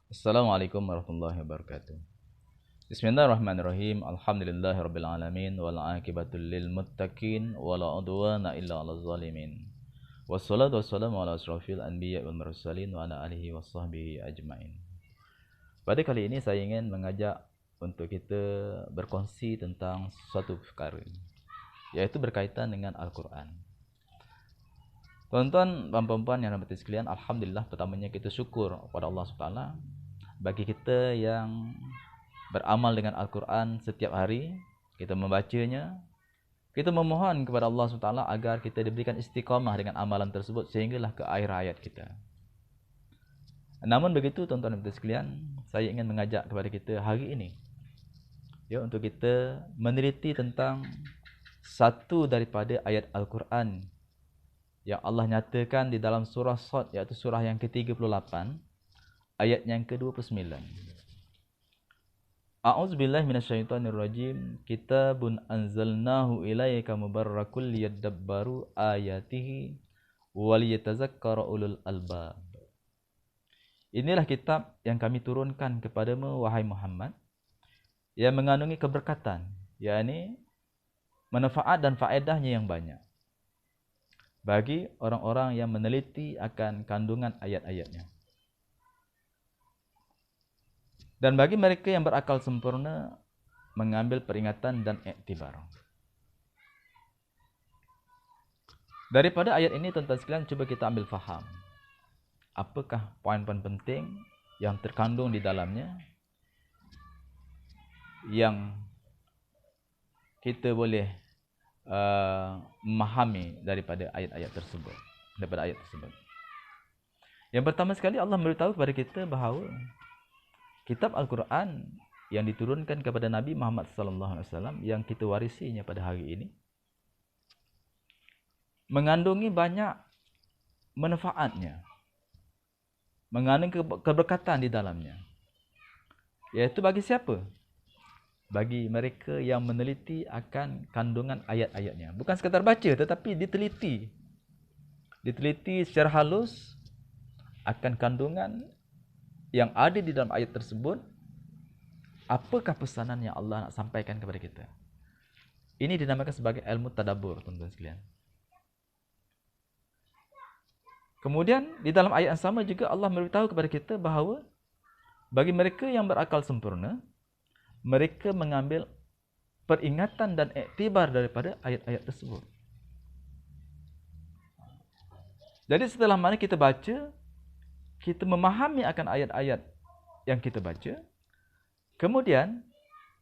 Assalamualaikum warahmatullahi wabarakatuh. Bismillahirrahmanirrahim. Alhamdulillahirabbil alamin wal aqibatul lil muttaqin wala udwana illa 'alal zalimin. Wassalatu wassalamu ala asrofil anbiya wal mursalin wa ala alihi washabbihi ajmain. Pada kali ini saya ingin mengajak untuk kita berkongsi tentang suatu perkara, yaitu berkaitan dengan Al-Quran. Tuan-tuan dan puan-puan yang dirahmati sekalian, alhamdulillah pertamanya kita syukur kepada Allah Subhanahu bagi kita yang beramal dengan Al-Quran setiap hari, kita membacanya, kita memohon kepada Allah SWT agar kita diberikan istiqamah dengan amalan tersebut sehinggalah ke akhir hayat kita. Namun begitu tuan-tuan dan sekalian, saya ingin mengajak kepada kita hari ini, ya, untuk kita meneliti tentang satu daripada ayat Al-Quran yang Allah nyatakan di dalam surah Sad, iaitu surah yang ke-38, ayat yang ke-29. A'udzubillahi minasyaitonirrajim. Kitabun anzalnahu ilaika mubarakul liyadabbaru ayatihi waliyatazakkara ulul albab. Inilah kitab yang kami turunkan kepadamu wahai Muhammad, yang mengandungi keberkatan, yakni manfaat dan faedahnya yang banyak bagi orang-orang yang meneliti akan kandungan ayat-ayatnya. Dan bagi mereka yang berakal sempurna, mengambil peringatan dan iktibar. Daripada ayat ini, tuan-tuan sekalian, cuba kita ambil faham. Apakah poin-poin penting yang terkandung di dalamnya, yang kita boleh memahami daripada ayat-ayat tersebut. Yang pertama sekali, Allah memberitahu kepada kita bahawa kitab Al-Quran yang diturunkan kepada Nabi Muhammad SAW yang kita warisinya pada hari ini mengandungi banyak manfaatnya, mengandungi keberkatan di dalamnya. Iaitu bagi siapa? Bagi mereka yang meneliti akan kandungan ayat-ayatnya. Bukan sekadar baca, tetapi diteliti. Diteliti secara halus akan kandungan yang ada di dalam ayat tersebut. Apakah pesanan yang Allah nak sampaikan kepada kita? Ini dinamakan sebagai ilmu tadabbur, tuan-tuan sekalian. Kemudian di dalam ayat yang sama juga Allah memberitahu kepada kita bahawa bagi mereka yang berakal sempurna, mereka mengambil peringatan dan iktibar daripada ayat-ayat tersebut. Jadi setelah mana kita baca, kita memahami akan ayat-ayat yang kita baca, kemudian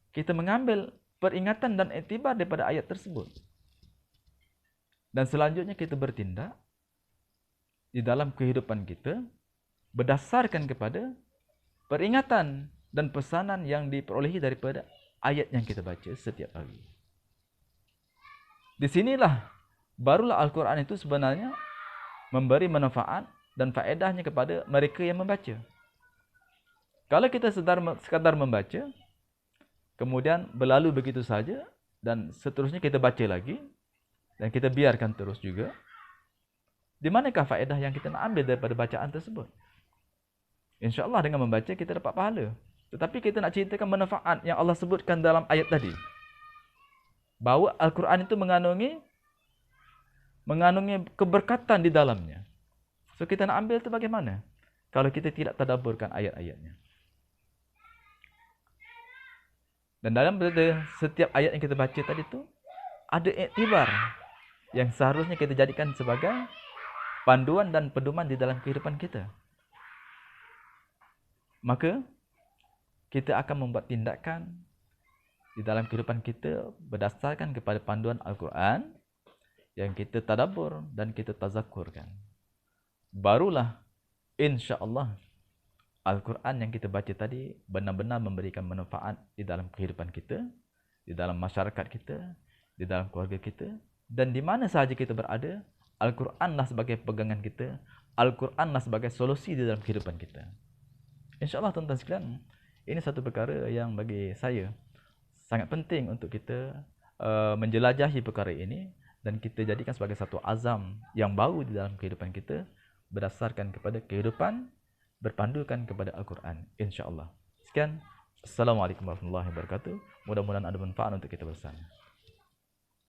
kita mengambil peringatan dan iktibar daripada ayat tersebut. Dan selanjutnya kita bertindak di dalam kehidupan kita berdasarkan kepada peringatan dan pesanan yang diperolehi daripada ayat yang kita baca setiap hari. Di sinilah barulah Al-Quran itu sebenarnya memberi manfaat dan faedahnya kepada mereka yang membaca. Kalau kita sekadar membaca, kemudian berlalu begitu saja, dan seterusnya kita baca lagi, dan kita biarkan terus juga, di manakah faedah yang kita nak ambil daripada bacaan tersebut? InsyaAllah dengan membaca kita dapat pahala. Tetapi kita nak ceritakan manfaat yang Allah sebutkan dalam ayat tadi. Bahawa Al-Quran itu mengandungi keberkatan di dalamnya. So kita nak ambil itu bagaimana? Kalau kita tidak tadabburkan ayat-ayatnya. Dan dalam setiap ayat yang kita baca tadi itu, ada iktibar yang seharusnya kita jadikan sebagai panduan dan pedoman di dalam kehidupan kita. Maka kita akan membuat tindakan di dalam kehidupan kita berdasarkan kepada panduan Al-Quran yang kita tadabbur dan kita tazakkurkan. Barulah insya-Allah Al-Quran yang kita baca tadi benar-benar memberikan manfaat di dalam kehidupan kita, di dalam masyarakat kita, di dalam keluarga kita, dan di mana sahaja kita berada, Al-Quranlah sebagai pegangan kita, Al-Quranlah sebagai solusi di dalam kehidupan kita. InsyaAllah tuan-tuan sekalian, ini satu perkara yang bagi saya sangat penting untuk kita menjelajahi perkara ini dan kita jadikan sebagai satu azam yang baru di dalam kehidupan kita berdasarkan kepada kehidupan berpandukan kepada Al-Quran, insyaAllah. Sekian, Assalamualaikum warahmatullahi wabarakatuh. Mudah-mudahan ada manfaat untuk kita bersama.